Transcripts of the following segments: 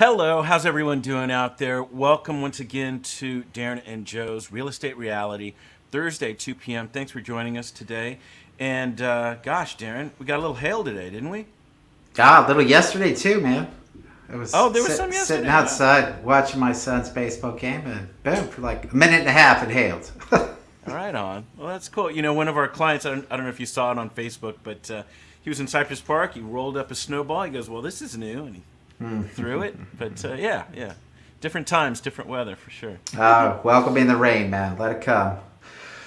Hello, how's everyone doing out there? Welcome once again to Darren and Joe's Real Estate Reality, Thursday, 2 p.m. Thanks for joining us today. And gosh, Darren, we got a little hail today, didn't we? Ah, a little yesterday too, man. I was Oh, there was some yesterday. sitting outside watching my son's baseball game, and boom, for like a minute and a half, it hailed. All right, on. Well, that's cool. You know, one of our clients, I don't know if you saw it on Facebook, but he was in Cypress Park. He rolled up a snowball. He goes, well, this is new. And he threw it. But yeah. Different times, different weather, for sure. Welcoming the rain, man. Let it come.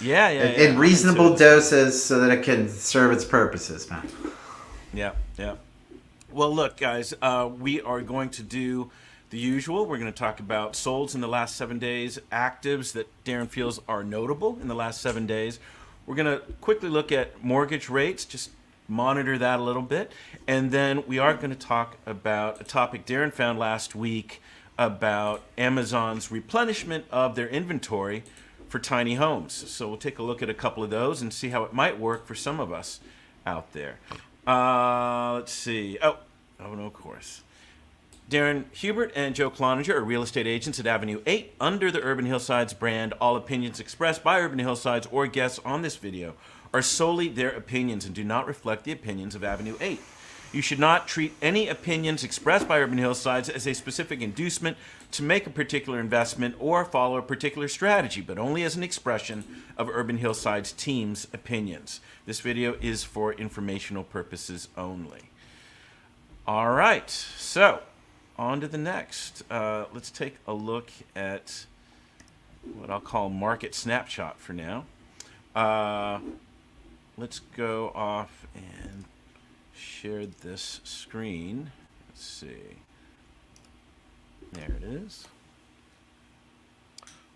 Yeah. In reasonable doses so that it can serve its purposes, man. Yeah. Well, look, guys, we are going to do the usual. We're going to talk about solds in the last 7 days, actives that Darren feels are notable in the last 7 days. We're going to quickly look at mortgage rates, just monitor that a little bit. And then we are going to talk about a topic Darren found last week about Amazon's replenishment of their inventory for tiny homes. So we'll take a look at a couple of those and see how it might work for some of us out there. Let's see. Oh, no, of course. Darren Hubert and Joe Cloninger are real estate agents at Avenue 8 under the Urban Hillsides brand. All opinions expressed by Urban Hillsides or guests on this video are solely their opinions and do not reflect the opinions of Avenue 8. You should not treat any opinions expressed by Urban Hillsides as a specific inducement to make a particular investment or follow a particular strategy, but only as an expression of Urban Hillsides team's opinions. This video is for informational purposes only. All right, so on to the next. Let's take a look at what I'll call market snapshot for now. Let's go off and share this screen. Let's see. There it is.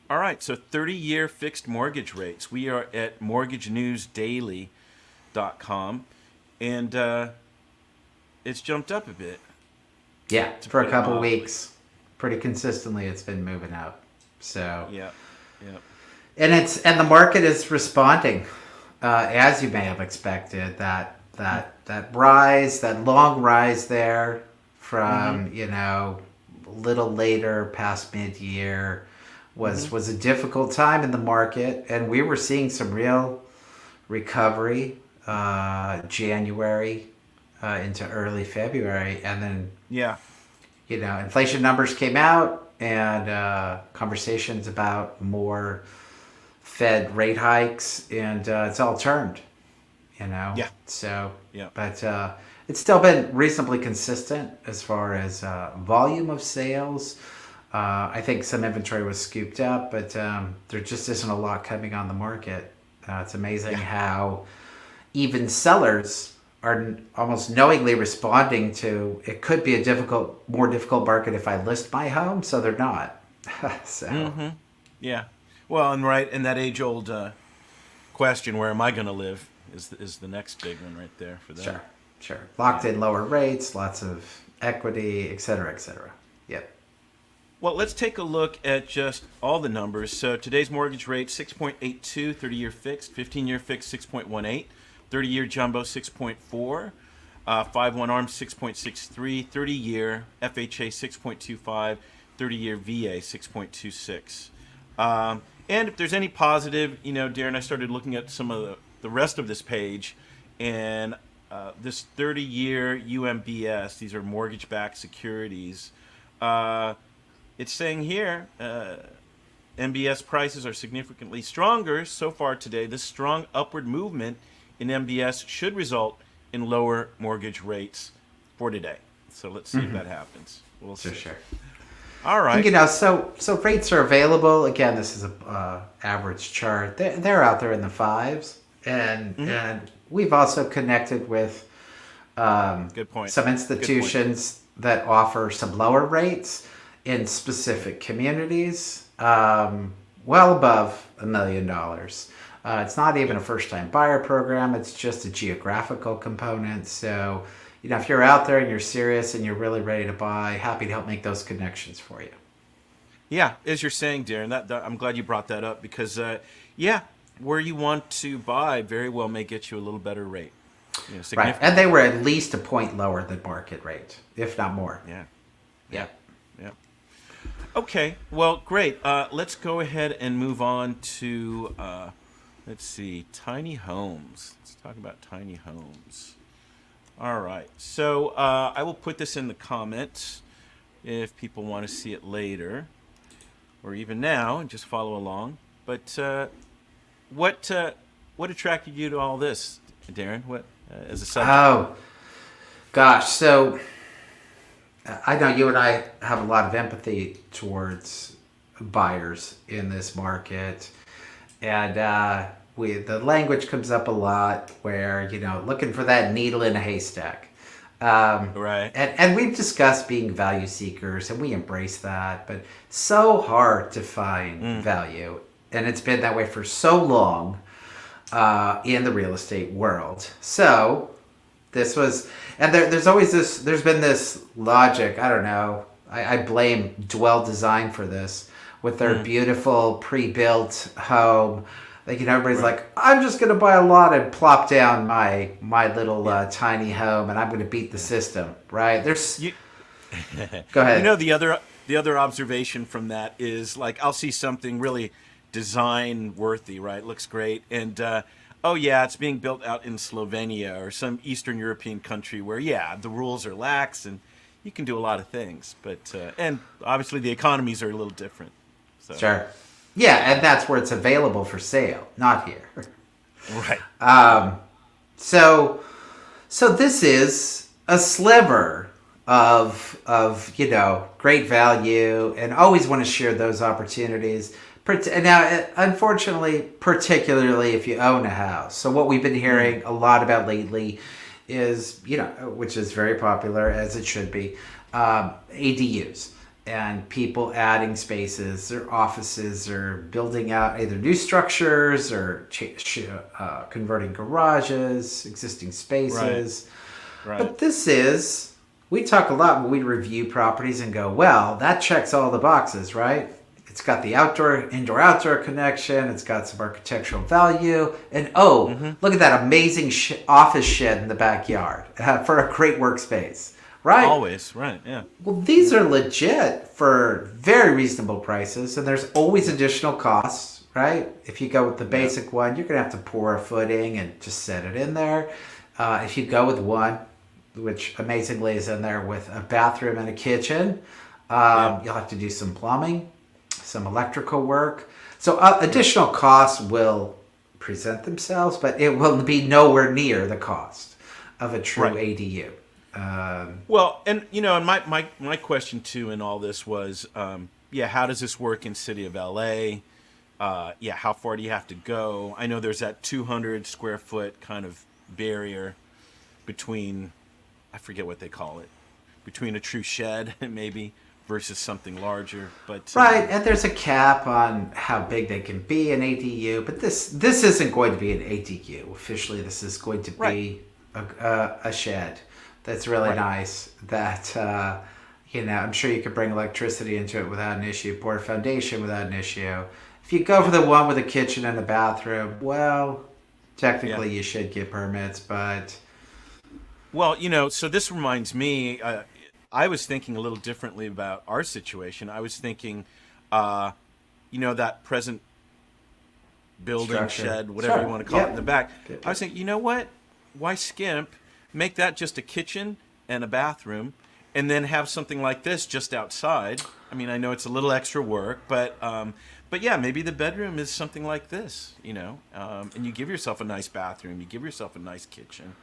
All right, so 30-year fixed mortgage rates. We are at mortgagenewsdaily.com, and it's jumped up a bit. Yeah, for a couple weeks, pretty consistently, it's been moving up. So yeah. And the market is responding as you may have expected. That rise, that long rise there from a little later past mid-year was a difficult time in the market, and we were seeing some real recovery January into early February, and then inflation numbers came out, and conversations about more Fed rate hikes, and it's all turned. But it's still been reasonably consistent as far as volume of sales. I think some inventory was scooped up, but there just isn't a lot coming on the market. It's amazing how even sellers are almost knowingly responding to, it could be a more difficult market if I list my home, so they're not. Yeah. Well, and that age-old question, where am I going to live, is the next big one right there for them. Sure. Locked in lower rates, lots of equity, et cetera, et cetera. Yep. Well, let's take a look at just all the numbers. So today's mortgage rate, 6.82, 30-year fixed, 15-year fixed, 6.18, 30-year jumbo, 6.4, 5-1 ARM, 6.63, 30-year FHA, 6.25, 30-year VA, 6.26. And if there's any positive, Darren, I started looking at some of the rest of this page, and this 30-year UMBS, these are mortgage-backed securities. It's saying here, MBS prices are significantly stronger so far today. This strong upward movement in MBS should result in lower mortgage rates for today. So let's see if that happens. We'll see. Sure. All right. So rates are available. Again, this is a average chart. They're out there in the fives, and we've also connected with Good point. some institutions that offer some lower rates in specific communities, well above $1 million. It's not even a first-time buyer program. It's just a geographical component. So, if you're out there and you're serious and you're really ready to buy, happy to help make those connections for you. Yeah, as you're saying, Darren, that I'm glad you brought that up because, where you want to buy very well may get you a little better rate. Right, and they were at least a point lower than market rate, if not more. Yeah. Yeah. Okay. Well, great. Let's go ahead and move on to let's see, tiny homes. Let's talk about tiny homes. All right. So I will put this in the comments if people want to see it later or even now and just follow along. But what what attracted you to all this, Darren? What as a subject? Oh gosh, so I know you and I have a lot of empathy towards buyers in this market, and we the language comes up a lot where looking for that needle in a haystack. Right. And we've discussed being value seekers, and we embrace that, but so hard to find value, and it's been that way for so long in the real estate world. So this was, and there's always this. There's been this logic. I don't know. I blame Dwell Design for this with their beautiful pre-built home. Like everybody's Right. like, I'm just gonna buy a lot and plop down my little tiny home, and I'm gonna beat the system. Right? There's. You, Go ahead. the other observation from that is like I'll see something really design worthy, right? Looks great, and oh yeah, it's being built out in Slovenia or some Eastern European country where yeah the rules are lax and you can do a lot of things, but and obviously the economies are a little different. So Sure. Yeah, and that's where it's available for sale, not here. right, So, so this is a sliver of great value, and always want to share those opportunities. Now, unfortunately, particularly if you own a house. So what we've been hearing a lot about lately is which is very popular as it should be, ADUs. And people adding spaces, their offices, or building out either new structures or converting garages, existing spaces. right, But we talk a lot when we review properties and go, well, that checks all the boxes, right? It's got the indoor-outdoor connection. It's got some architectural value. And look at that amazing office shed in the backyard for a great workspace. Right. always right, yeah, Well, these are legit for very reasonable prices, and there's always additional costs, right? If you go with the basic one, you're going to have to pour a footing and just set it in there. If you go with one, which amazingly is in there with a bathroom and a kitchen, you'll have to do some plumbing, some electrical work. So additional costs will present themselves, but it will be nowhere near the cost of a true Right. ADU. Well, and and my question too in all this was, yeah, how does this work in city of LA? Yeah, how far do you have to go? I know there's that 200 square foot kind of barrier between, I forget what they call it, between a true shed maybe versus something larger. But Right, and there's a cap on how big they can be an ADU, but this isn't going to be an ADU. Officially, this is going to be Right. a shed that's really Right. nice. That I'm sure you could bring electricity into it without an issue, pour a foundation without an issue. If you go for the one with a kitchen and a bathroom, well, technically Yeah. you should get permits, but Well, so this reminds me. I was thinking a little differently about our situation. I was thinking, that present building, structure. shed, whatever Sure. you want to call it in Yep. the back. Yep. I was thinking, you know what? Why skimp? Make that just a kitchen and a bathroom, and then have something like this just outside. I mean, I know it's a little extra work, but yeah, maybe the bedroom is something like this, and you give yourself a nice bathroom, you give yourself a nice kitchen,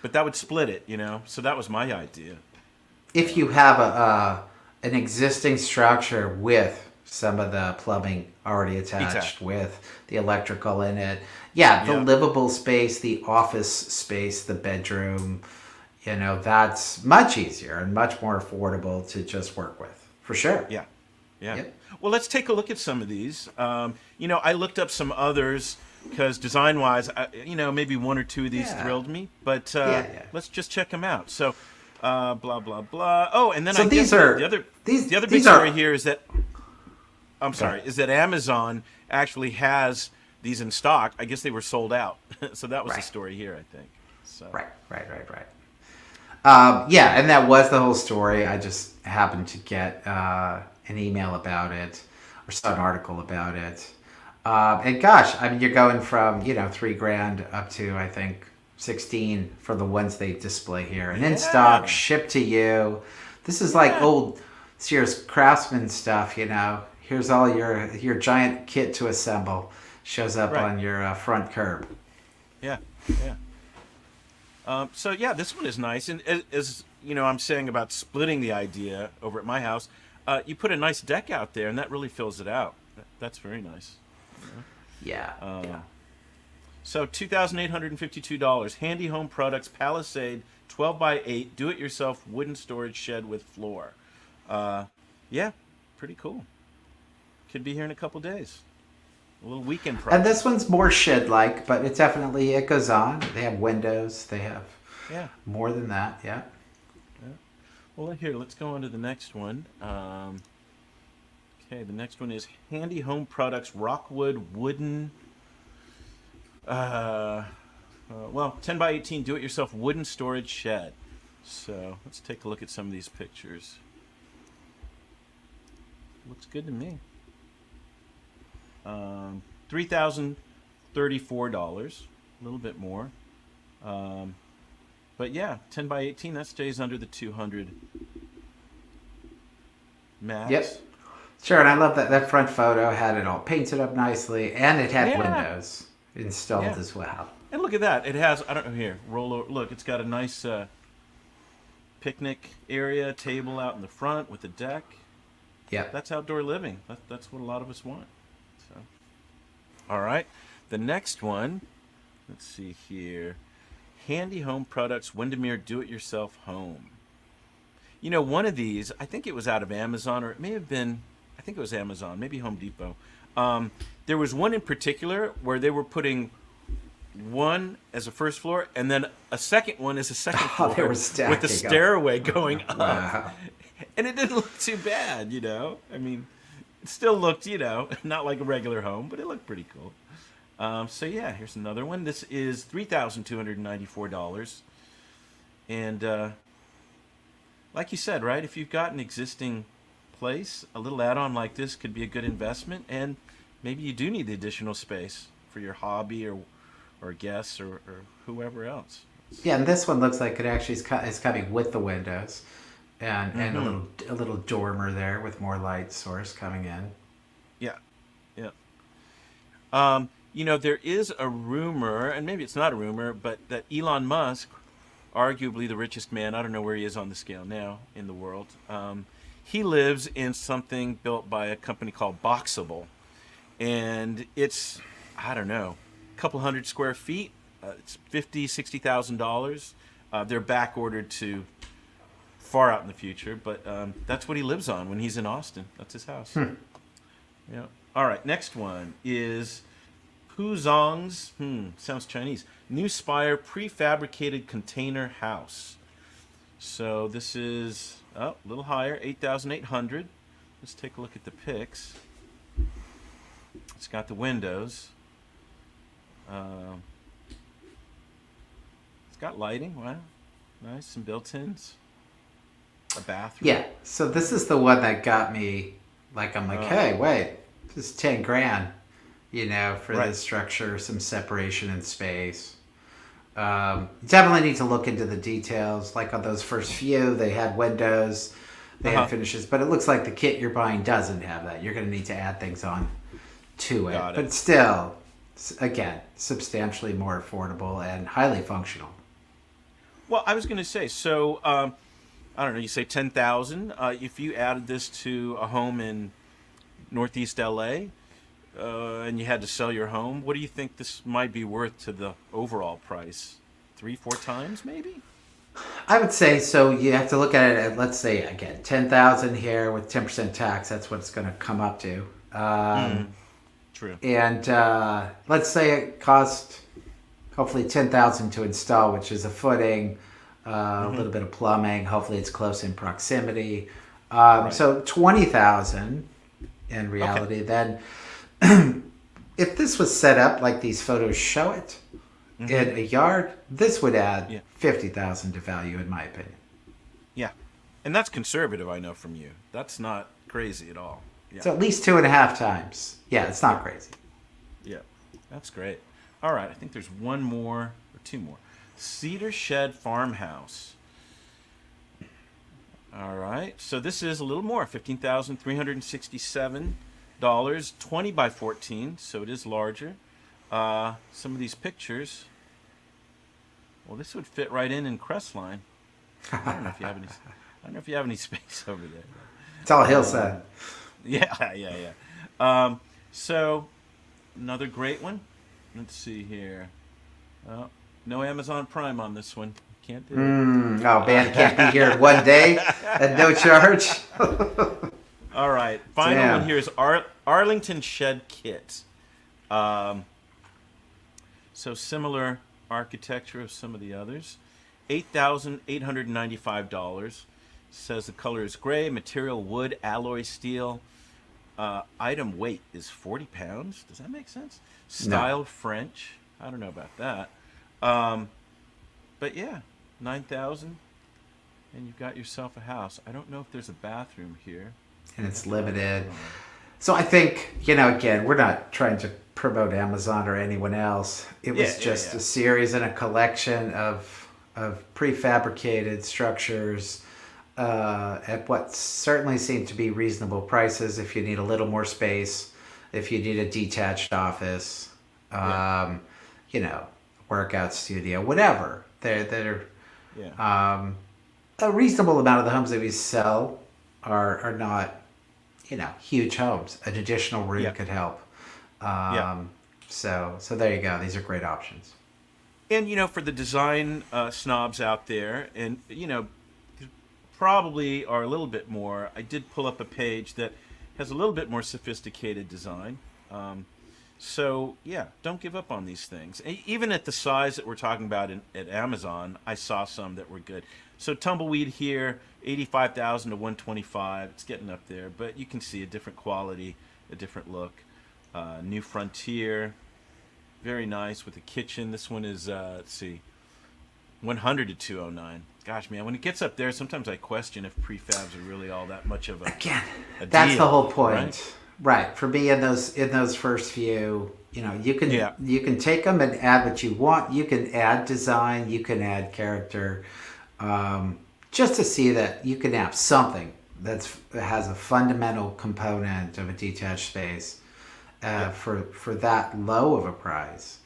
but that would split it, So that was my idea. if you have an existing structure with some of the plumbing already attached Exactly. with the electrical in it, yeah, the Yeah. livable space, the office space, the bedroom, that's much easier and much more affordable to just work with, for sure. Yeah, yeah. Yep. Well, let's take a look at some of these. I looked up some others because design-wise, maybe one or two of these Yeah. thrilled me, but Yeah. let's just check them out. So, blah blah blah. Oh, and then So I these guess are the other these the other big these are story here is that I'm sorry, is that Amazon actually has these in stock. I guess they were sold out, so that was the Right. story here, I think. So right. Yeah, and that was the whole story. I just happened to get an email about it or saw an article about it. And gosh, I mean, you're going from, $3,000 up to, I think, 16 for the ones they display here. And in stock, Yeah. shipped to you. This is like Yeah. old Sears Craftsman stuff, Here's all your giant kit to assemble. Shows up Right. on your front curb. Yeah. Yeah. So yeah, this one is nice, and as I'm saying about splitting the idea over at my house. You put a nice deck out there, and that really fills it out. That's very nice. Yeah. Yeah. So $2,852. Handy Home Products Palisade 12x8 do-it-yourself wooden storage shed with floor. Yeah, pretty cool. Could be here in a couple days. A little weekend project. And this one's more shed-like, but it goes on. They have windows. They have Yeah. more than that. Yeah. Well, here, let's go on to the next one. Okay, the next one is Handy Home Products Rockwood Wooden. 10x18 do-it-yourself wooden storage shed. So let's take a look at some of these pictures. Looks good to me. $3,034, a little bit more. But yeah, 10x18, that stays under the 200 max. Yep. Sure, and I love that front photo had it all painted up nicely, and it had Yeah. windows installed Yeah. as well. And look at that. It has, I don't know, here, roll over. Look, it's got a nice picnic area, table out in the front with a deck. Yep. That's outdoor living. That's what a lot of us want. So, all right. The next one, let's see here. Handy Home Products Windermere Do-It-Yourself Home. One of these, I think it was out of Amazon, or it may have been, I think it was Amazon, maybe Home Depot. There was one in particular where they were putting one as a first floor and then a second one as a second floor they were with stacking the up. stairway going up. Wow. And it didn't look too bad, I mean, it still looked, not like a regular home, but it looked pretty cool. So yeah, here's another one. This is $3,294. And like you said, right, if you've got an existing place, a little add-on like this could be a good investment, and maybe you do need the additional space for your hobby or guests or whoever else. Yeah, and this one looks like it actually is coming with the windows, and a little dormer there with more light source coming in. Yeah, yeah. There is a rumor, and maybe it's not a rumor, but that Elon Musk, arguably the richest man, I don't know where he is on the scale now in the world, he lives in something built by a company called Boxable. And it's, I don't know, a couple hundred square feet. It's $50,000-$60,000. They're back ordered to far out in the future, but that's what he lives on when he's in Austin. That's his house. Yeah. All right, next one is Puzong's, sounds Chinese, New Spire prefabricated container house. So this is a little higher, 8,800. Let's take a look at the pics. It's got the windows. It's got lighting. Wow, nice. Some built-ins. A bathroom. Yeah. So this is the one that got me. I'm like, hey, wait, this is $10,000. For Right. the structure, some separation in space. Definitely need to look into the details. Like on those first few, they had windows, they had finishes, but it looks like the kit you're buying doesn't have that. You're going to need to add things on to it. Got it. But still, again, substantially more affordable and highly functional. Well, I was going to say, so I don't know. You say 10,000. If you added this to a home in Northeast LA, and you had to sell your home, what do you think this might be worth to the overall price? 3-4 times, maybe? I would say so. You have to look at it at, let's say, again, 10,000 here with 10% tax. That's what it's going to come up to. True. And let's say it cost hopefully 10,000 to install, which is a footing, a little bit of plumbing. Hopefully it's close in proximity. So 20,000 in reality. Okay. Then if this was set up like these photos show it, in a yard, this would add Yeah. 50,000 to value, in my opinion. Yeah. And that's conservative, I know from you. That's not crazy at all. Yeah. So at least 2.5 times. Yeah, it's not crazy. Yeah. That's great. All right. I think there's one more or two more. Cedar Shed Farmhouse. All right. So this is a little more, $15,367, 20 by 14. So it is larger. Some of these pictures. Well, this would fit right in Crestline. I don't know if you have any. I don't know if you have any space over there. It's all hillside. Yeah. So another great one. Let's see here. Oh, no Amazon Prime on this one. Can't do it. Oh, man, can't be here in one day at no charge. All right. Final Damn. one here is Arlington Shed Kit. So similar architecture of some of the others. $8,895. Says the color is gray, material wood, alloy steel. Item weight is 40 pounds. Does that make sense? Style French. I don't know about that. But yeah, 9,000, and you've got yourself a house. I don't know if there's a bathroom here. And it's limited. So I think, again, we're not trying to promote Amazon or anyone else. It was just a series and a collection of prefabricated structures at what certainly seemed to be reasonable prices if you need a little more space, if you need a detached office, workout studio, whatever. They're a reasonable amount of the homes that we sell are not, huge homes. An additional room could help. So there you go. These are great options. And, for the design snobs out there, and, probably are a little bit more, I did pull up a page that has a little bit more sophisticated design. Don't give up on these things. Even at the size that we're talking about at Amazon, I saw some that were good. So Tumbleweed here, 85,000 to 125. It's getting up there, but you can see a different quality, a different look. New Frontier, very nice with a kitchen. This one is, 100 to 209. Gosh, man, when it gets up there, sometimes I question if prefabs are really all that much of a That's deal, the whole point. Right. For me, in those first few, you can take them and add what you want. You can add design. You can add character, just to see that you can have something that has a fundamental component of a detached space for that low of a price,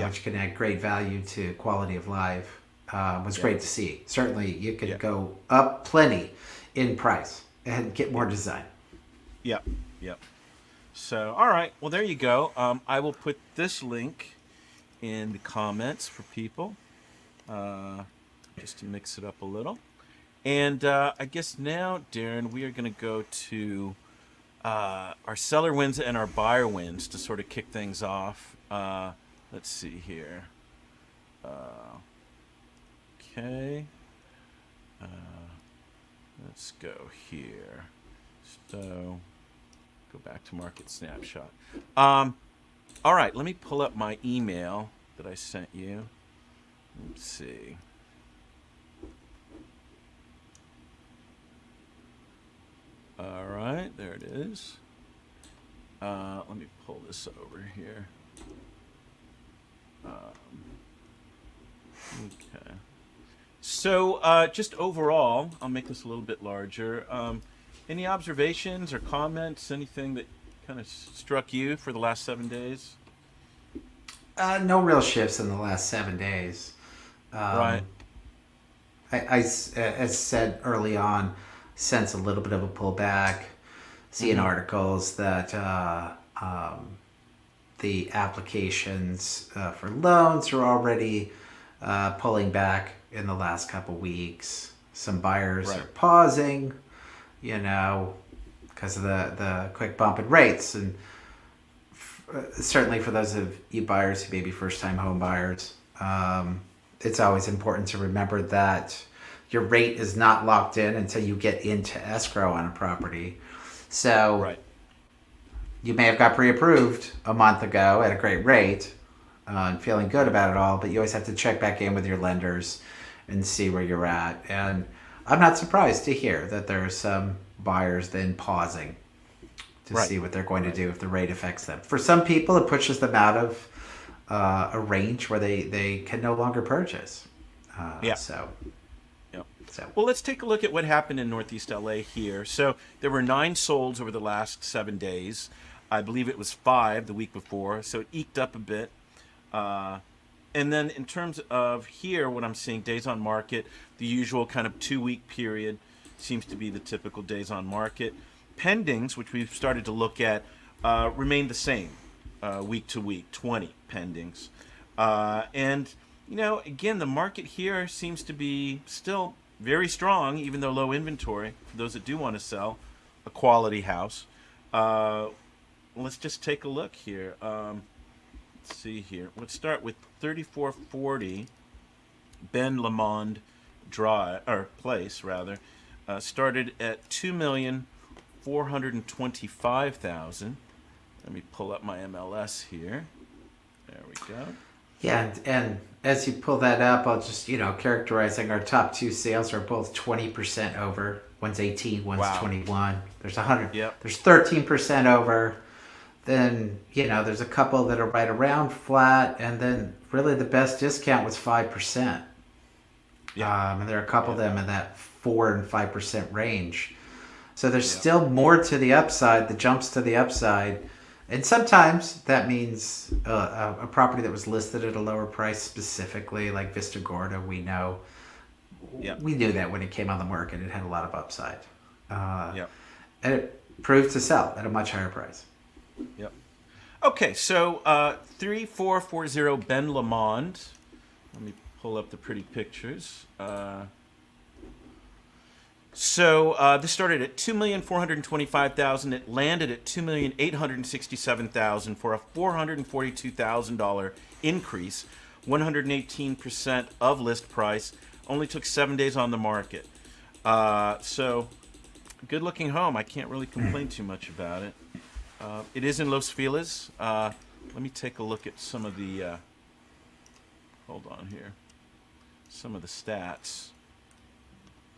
which can add great value to quality of life. Was great to see. Certainly, you could go up plenty in price and get more design. Yep. So, all right. Well, there you go. I will put this link in the comments for people, just to mix it up a little. And I guess now, Darren, we are going to go to our seller wins and our buyer wins to sort of kick things off. Let's see here. Okay. Let's go here. So, go back to Market Snapshot. All right, let me pull up my email that I sent you. Let's see. All right, there it is. Let me pull this over here. Okay. So, just overall, I'll make this a little bit larger. Any observations or comments? Anything that kind of struck you for the last 7 days? No real shifts in the last 7 days. Right. I, as said early on, sense a little bit of a pullback. Seeing articles that the applications for loans are already pulling back in the last couple weeks. Some buyers are pausing, because of the quick bump in rates. And certainly for those of you buyers who may be first-time home buyers, it's always important to remember that your rate is not locked in until you get into escrow on a property. So you may have got pre-approved a month ago at a great rate, and feeling good about it all, but you always have to check back in with your lenders and see where you're at. And I'm not surprised to hear that there are some buyers then pausing to Right. see what they're going to Right. do if the rate affects them. For some people, it pushes them out of a range where they can no longer purchase. Yeah. So, Yep. so Well, let's take a look at what happened in Northeast LA here. So there were 9 solds over the last 7 days. I believe it was 5 the week before, so it eked up a bit. And then in terms of here, what I'm seeing, days on market, the usual kind of 2-week period seems to be the typical days on market. Pendings, which we've started to look at, remain the same week to week, 20 pendings. And, again, the market here seems to be still very strong, even though low inventory, for those that do want to sell a quality house. Let's just take a look here. Let's see here. Let's start with 3440 Ben Lamond Drive, or Place rather. Started at 2,425,000. Let me pull up my MLS here. There we go. yeah, and as you pull that up, I'll just characterizing our top 2 sales are both 20% over. One's 18, one's Wow. 21. There's 100. Yep. There's 13% over. Then there's a couple that are right around flat, and then really the best discount was 5%. Yeah. And there are a couple of them in that 4 and 5% range. So there's still more to the upside, the jumps to the upside. And sometimes that means a property that was listed at a lower price specifically, like Vista Gorda, we know. Yep. We knew that when it came on the market, it had a lot of upside. Yep. And it proved to sell at a much higher price. Yep. Okay, so 3440 Ben Lamond. Let me pull up the pretty pictures. So this started at 2,425,000. It landed at 2,867,000 for a $442,000 increase, 118% of list price. Only took 7 days on the market. So good looking home. I can't really complain too much about it. It is in Los Feliz. Let me take a look at some of the. Hold on here. Some of the stats.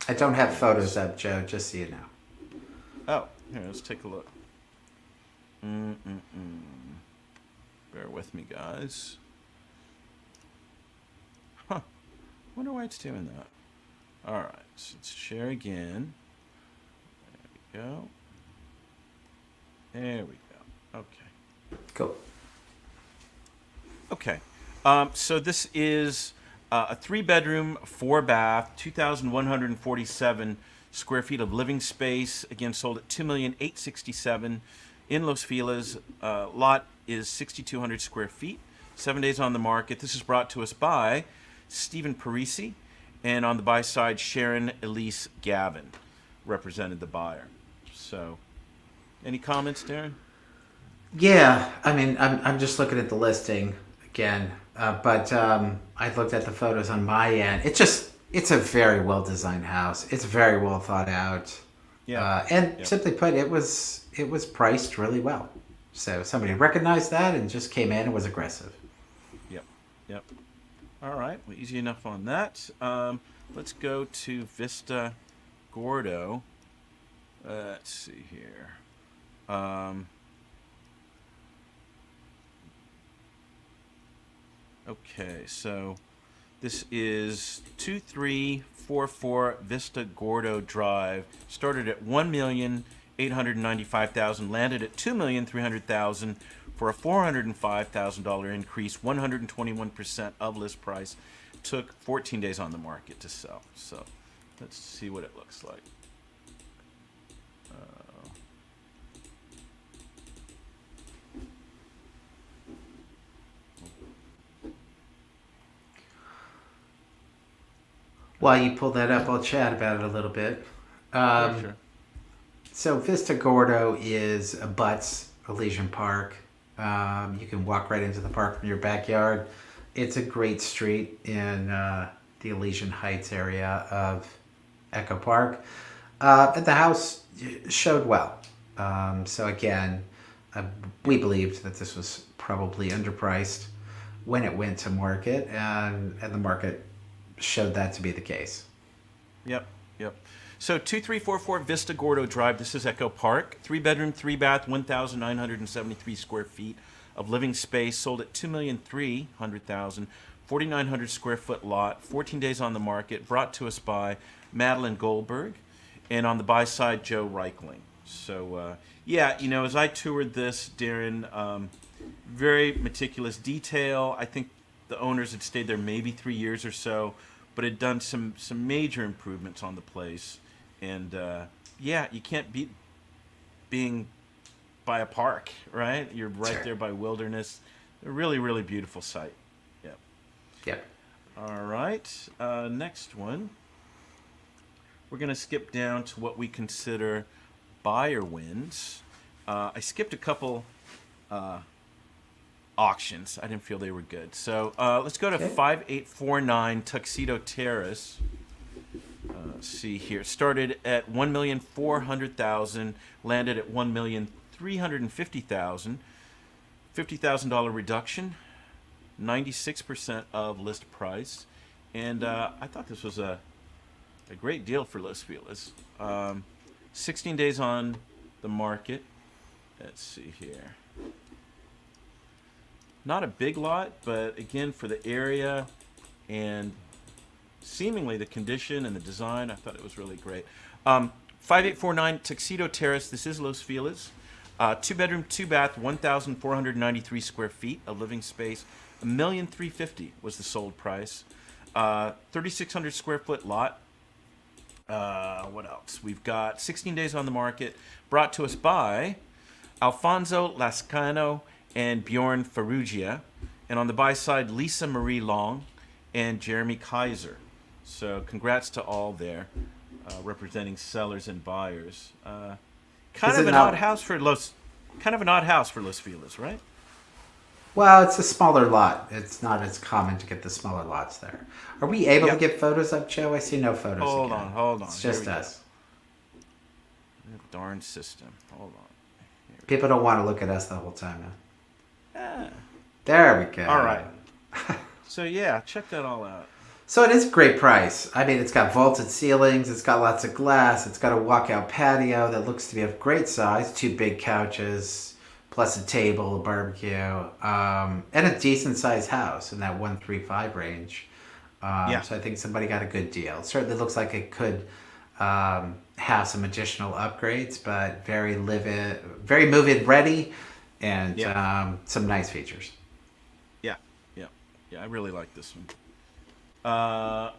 I don't have photos up, Joe, just so you know. Oh, here, let's take a look. Bear with me, guys. Huh. Wonder why it's doing that. All right, so let's share again. There we go. There we go. Okay. Cool. Okay. So this is a 3-bedroom, 4-bath, 2,147 square feet of living space. Again, sold at $2,867,000 in Los Feliz. Lot is 6,200 square feet. 7 days on the market. This is brought to us by Stephen Parisi, and on the buy side, Sharon Elise Gavin represented the buyer. So, any comments, Darren? Yeah, I mean, I'm just looking at the listing again, but I looked at the photos on my end. It's a very well designed house. It's very well thought out. Yeah. And simply put, it was priced really well. So somebody recognized that and just came in and was aggressive. Yep. All right. Well, easy enough on that. Let's go to Vista Gordo. Let's see here. Okay, so this is 2344 Vista Gordo Drive. Started at 1,895,000, landed at 2,300,000 for a $405,000 increase, 121% of list price. Took 14 days on the market to sell. So let's see what it looks like. While you pull that up, I'll chat about it a little bit. Sure. So Vista Gordo is abuts Elysian Park. You can walk right into the park from your backyard. It's a great street in the Elysian Heights area of Echo Park. And the house showed well. So again, we believed that this was probably underpriced. when it went to market, and the market showed that to be the case. Yep, yep. So 2344 Vista Gordo Drive. This is Echo Park. 3-bedroom, 3-bath, 1,973 square feet of living space. Sold at $2,300,000. 4,900 square foot lot. 14 days on the market. Brought to us by Madeline Goldberg, and on the buy side, Joe Reichling. So yeah, as I toured this, Darren, very meticulous detail. I think the owners had stayed there maybe 3 years or so, but had done some major improvements on the place. And yeah, you can't beat being by a park, right? You're right Sure. there by wilderness. A really, really beautiful site. Yep. Yep. All right. Next one. We're going to skip down to what we consider buyer wins. I skipped a couple auctions. I didn't feel they were good. So let's go to Okay. 5849 Tuxedo Terrace. Let's see here. It started at $1,400,000, landed at $1,350,000. $50,000 reduction, 96% of list price, and I thought this was a great deal for Los Feliz. 16 days on the market. Let's see here. Not a big lot, but again, for the area and seemingly the condition and the design, I thought it was really great. 5849 Tuxedo Terrace. This is Los Feliz. 2-bedroom, 2-bath, 1,493 square feet of living space. $1,350,000 was the sold price. 3,600 square foot lot. What else? We've got 16 days on the market. Brought to us by Alfonso Lascano and Bjorn Ferrugia. And on the buy side, Lisa Marie Long and Jeremy Kaiser. So congrats to all there, representing sellers and buyers. Kind Is of it an not- odd house for Los Feliz, right? Well, it's a smaller lot. It's not as common to get the smaller lots there. Are we able Yep. to get photos up, Joe? I see no photos. Hold again. on. It's Here just we go. us. Darn system. Hold on. People don't want to look at us the whole time. Huh? Ah. There we go. All right. So yeah, check that all out. So it is a great price. I mean, it's got vaulted ceilings, it's got lots of glass, it's got a walkout patio that looks to be of great size, 2 big couches, plus a table, a barbecue, and a decent sized house in that 135 range. Yeah. So I think somebody got a good deal. It certainly looks like it could have some additional upgrades, but very move-in ready, and Yeah. some nice features. Yeah, I really like this one.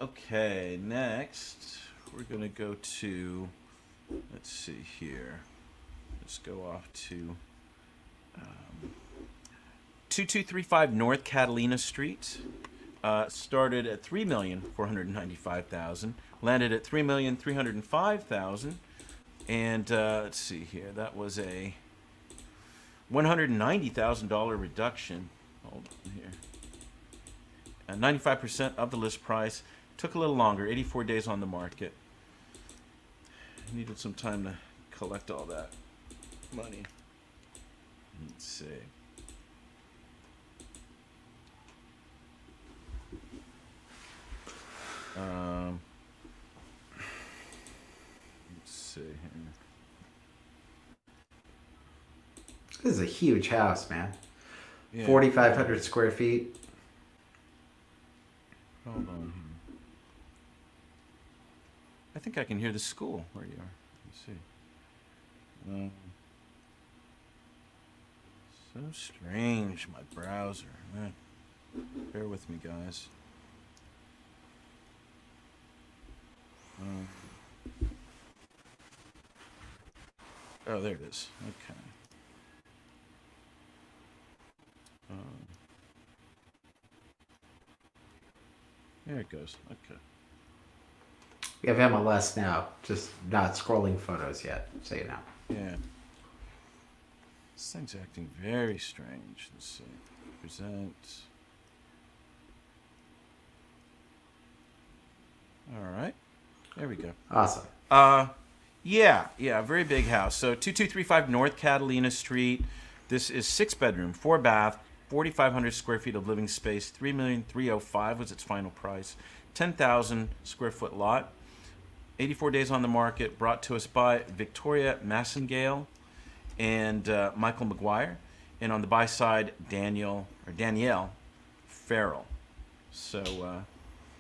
Okay, next we're gonna go to, let's see here. Let's go off to 2235 North Catalina Street. Started at $3,495,000, landed at $3,305,000, and let's see here. That was a $190,000 reduction. Hold on here. 95% of the list price. Took a little longer, 84 days on the market. Needed some time to collect all that money. Let's see. Let's see here. This is a huge house, man. Yeah. 4,500 square feet. Hold on here. I think I can hear the school where you are. Let's see. So strange, my browser. Bear with me, guys. Oh, there it is. Okay. There it goes. Okay. We have MLS now, just not scrolling photos yet, so you know. Yeah. This thing's acting very strange. Let's see. Present. All right. There we go. Awesome. Yeah, very big house. So 2235 North Catalina Street. This is 6-bedroom, 4-bath, 4,500 square feet of living space. 3,305,000 was its final price. 10,000 square foot lot. 84 days on the market. Brought to us by Victoria Massengale and Michael McGuire. And on the buy side, Danielle Farrell. So,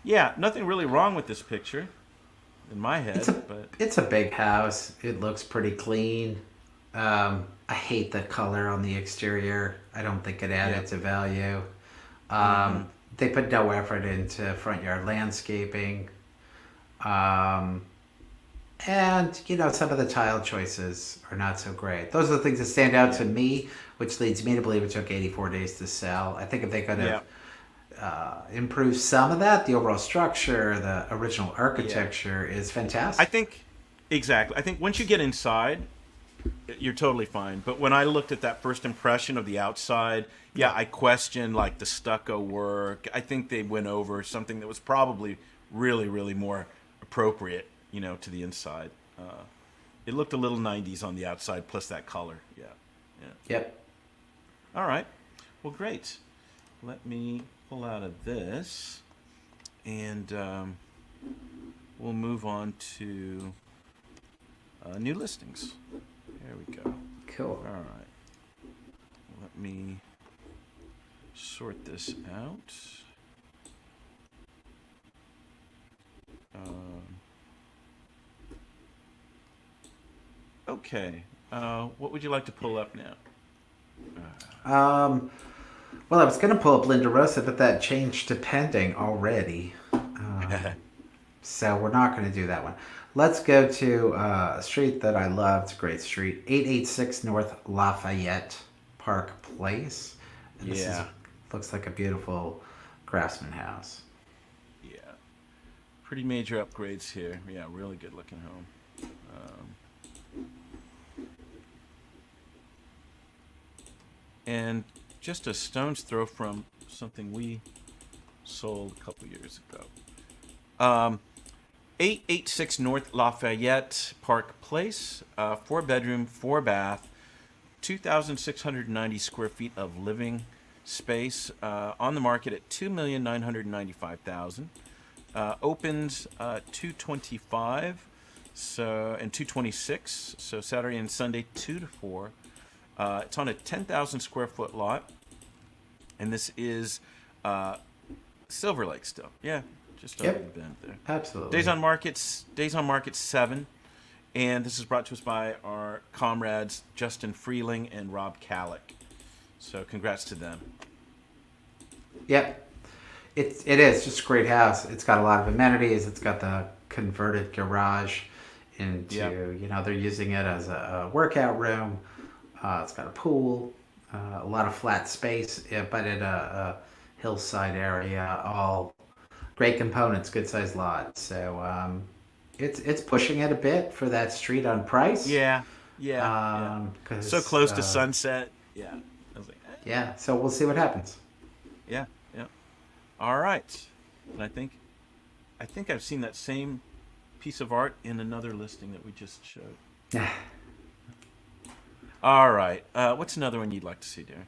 yeah, nothing really wrong with this picture in my head. It's a big house. It looks pretty clean. I hate the color on the exterior. I don't think it added to value. They put no effort into front yard landscaping. And, some of the tile choices are not so great. Those are the things that stand out to me, which leads me to believe it took 84 days to sell. I think if they could have improved some of that, the overall structure, the original architecture is fantastic. I think once you get inside, you're totally fine. But when I looked at that first impression of the outside, I questioned like the stucco work. I think they went over something that was probably really, really more appropriate, to the inside. It looked a little 90s on the outside, plus that color. Yeah. Yep. All right. Well, great. Let me pull out of this, and we'll move on to new listings. There we go. Cool. All right. Let me sort this out. Okay. What would you like to pull up now? Well, I was going to pull up Linda Rosa, but that changed to pending already. So we're not going to do that one. Let's go to a street that I love. It's a great street. 886 North Lafayette Park Place. And this looks like a beautiful craftsman house. Yeah. Pretty major upgrades here. Yeah, really good looking home. And just a stone's throw from something we sold a couple years ago. 886 North Lafayette Park Place, 4-bedroom, 4-bath, 2,690 square feet of living space, on the market at $2,995,000. Opens 225, and 226, so Saturday and Sunday 2 to 4. It's on a 10,000 square foot lot, and this is Silver Lake still. Yeah, just over the bend there. Absolutely. Days on market 7, and this is brought to us by our comrades Justin Freeling and Rob Kallick. So congrats to them. Yep. It is just a great house. It's got a lot of amenities. It's got the converted garage into, they're using it as a workout room. It's got a pool, a lot of flat space, but in a hillside area, all great components, good sized lot. So it's pushing it a bit for that street on price. Yeah. So close to sunset. Yeah. I was like, yeah. So we'll see what happens. Yeah. All right. And I think I've seen that same piece of art in another listing that we just showed. All right. What's another one you'd like to see, Darren?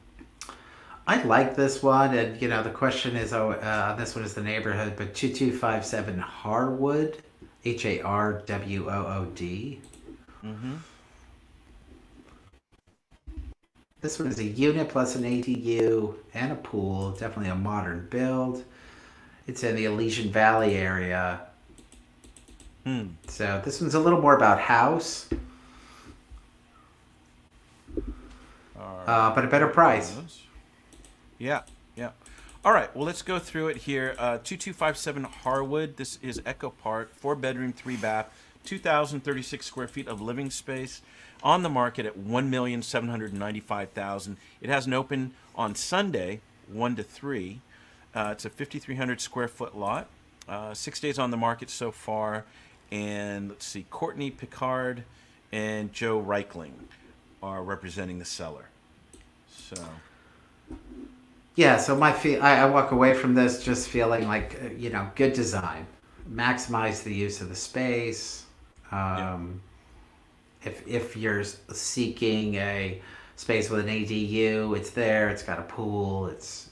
I like this one, and the question is, this one is the neighborhood, but 2257 Harwood, Harwood. Mm-hmm. This one is a unit plus an ADU and a pool. Definitely a modern build. It's in the Elysian Valley area. So this one's a little more about house. But a better price. Yeah. All right, well, let's go through it here. 2257 Harwood. This is Echo Park, 4-bedroom, 3-bath, 2,036 square feet of living space. On the market at $1,795,000. It has an open on Sunday, 1 to 3. It's a 5,300 square foot lot. 6 days on the market so far. And let's see, Courtney Picard and Joe Reichling are representing the seller. So, yeah. So I walk away from this just feeling like good design, maximize the use of the space. If you're seeking a space with an ADU. It's there. It's got a pool. It's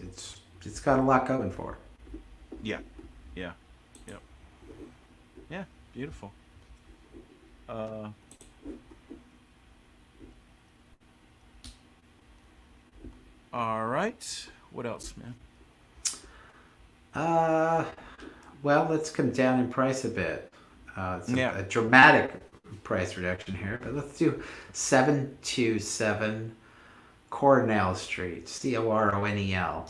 got a lot going for it. Yeah. Yeah. Yep. Yeah. Beautiful. Uh, all right. What else, man? Well, let's come down in price a bit. It's Yeah. a dramatic price reduction here, but let's do 727 Cornell Street, Cornel.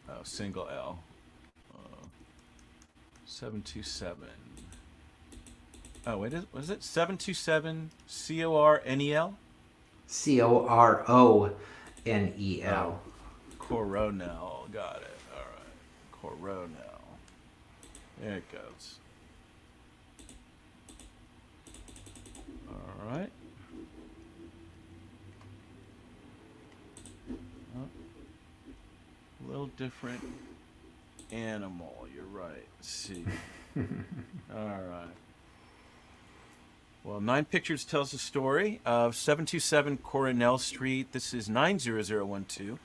Oh, single L. 727. Oh, wait, was it 727 Cornel? Cornel. Coronel. Got it. All right. Coronel. There it goes. All right. Oh, a little different animal. You're right. Let's see. All right. Well, 9 Pictures tells the story of 727 Coronel Street. This is 90012.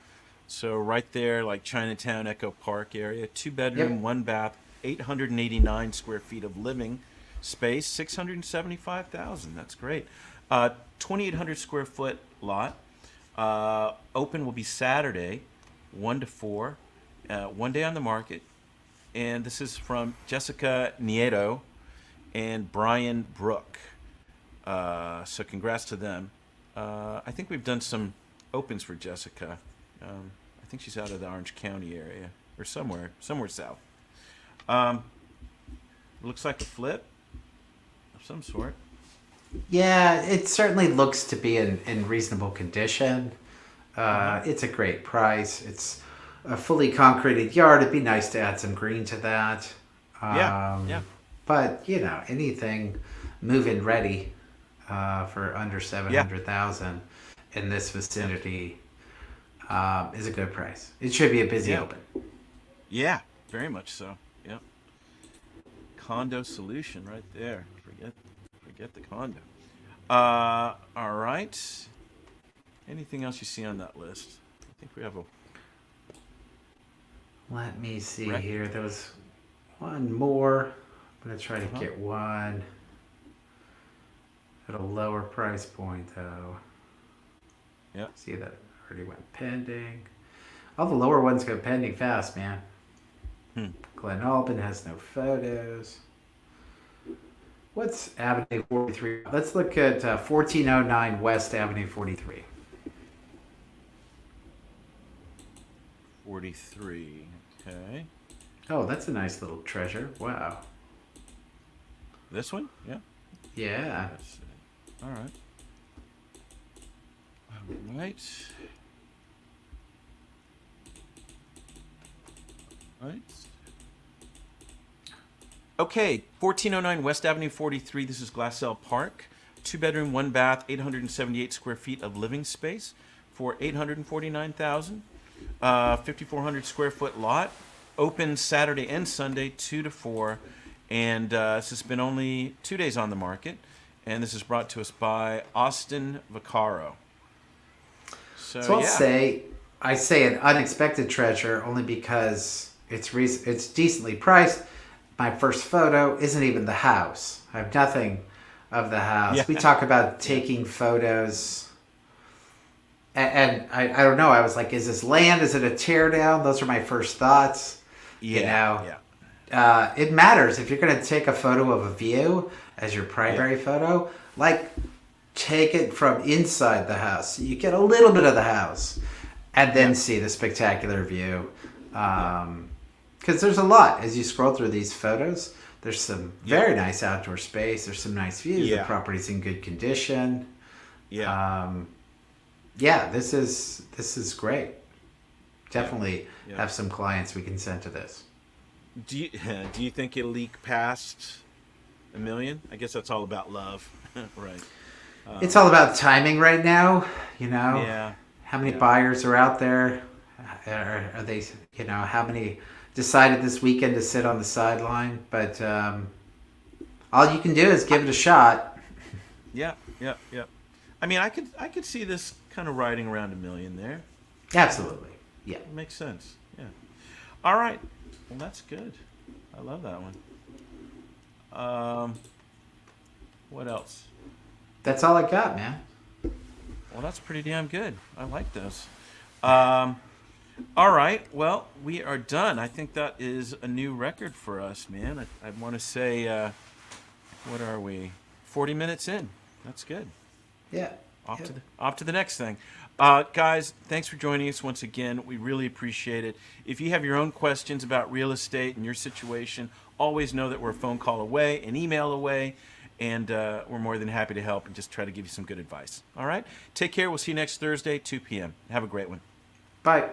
So right there, like Chinatown, Echo Park area. 2-bedroom, Yep. 1 bath, 889 square feet of living space, 675,000. That's great. 2,800 square foot lot. Open will be Saturday, 1 to 4. 1 day on the market. And this is from Jessica Nieto and Brian Brook. So congrats to them. I think we've done some opens for Jessica. I think she's out of the Orange County area or somewhere south. Looks like a flip of some sort. Yeah, it certainly looks to be in reasonable condition. It's a great price. It's a fully concreted yard. It'd be nice to add some green to that. Yeah. But, anything move-in ready for under 700,000 in this vicinity is a good price. It should be a busy open. Yeah, very much so. Yep. Condo solution right there. Forget the condo. All right. Anything else you see on that list? I think we have a... Let me see Right. here. There was one more. I'm going to try to get one at a lower price point, though. Yeah. See that already went pending. All the lower ones go pending fast, man. Glen Albin has no photos. What's Avenue 43? Let's look at 1409 West Avenue 43. 43. Okay. Oh, that's a nice little treasure. Wow. This one? Yeah. Yeah. Let's see. All right. All right. Right. Okay, 1409 West Avenue 43. This is Glassell Park. 2-bedroom, 1 bath, 878 square feet of living space for $849,000. 5,400 square foot lot. Open Saturday and Sunday, 2 to 4. And this has been only 2 days on the market. And this is brought to us by Austin Vaccaro. So I say an unexpected treasure only because it's decently priced. My first photo isn't even the house. I have nothing of the house. Yeah. We talk about taking photos, and I don't know. I was like, is this land? Is it a tear down? Those are my first thoughts. Yeah. It matters if you're going to take a photo of a view as your primary photo. Like, take it from inside the house. You get a little bit of the house, and then see the spectacular view. Because there's a lot as you scroll through these photos. There's some very nice outdoor space. There's some nice views. The property's in good condition. This is great. Definitely have some clients we can send to this. Do you think it'll leak past $1 million? I guess that's all about love, right? It's all about timing right now. Yeah. How many buyers are out there? Are they? How many decided this weekend to sit on the sideline? But all you can do is give it a shot. Yeah. I mean, I could see this kind of riding around $1 million there. Absolutely. Yeah. It makes sense. Yeah. All right. Well, that's good. I love that one. What else? That's all I got, man. Well, that's pretty damn good. I like those. All right. Well, we are done. I think that is a new record for us, man. I want to say, what are we? 40 minutes in. That's good. Yeah. Off to the next thing. Guys, thanks for joining us once again. We really appreciate it. If you have your own questions about real estate and your situation, always know that we're a phone call away, an email away, and we're more than happy to help and just try to give you some good advice. All right? Take care. We'll see you next Thursday, 2 p.m. Have a great one. Bye.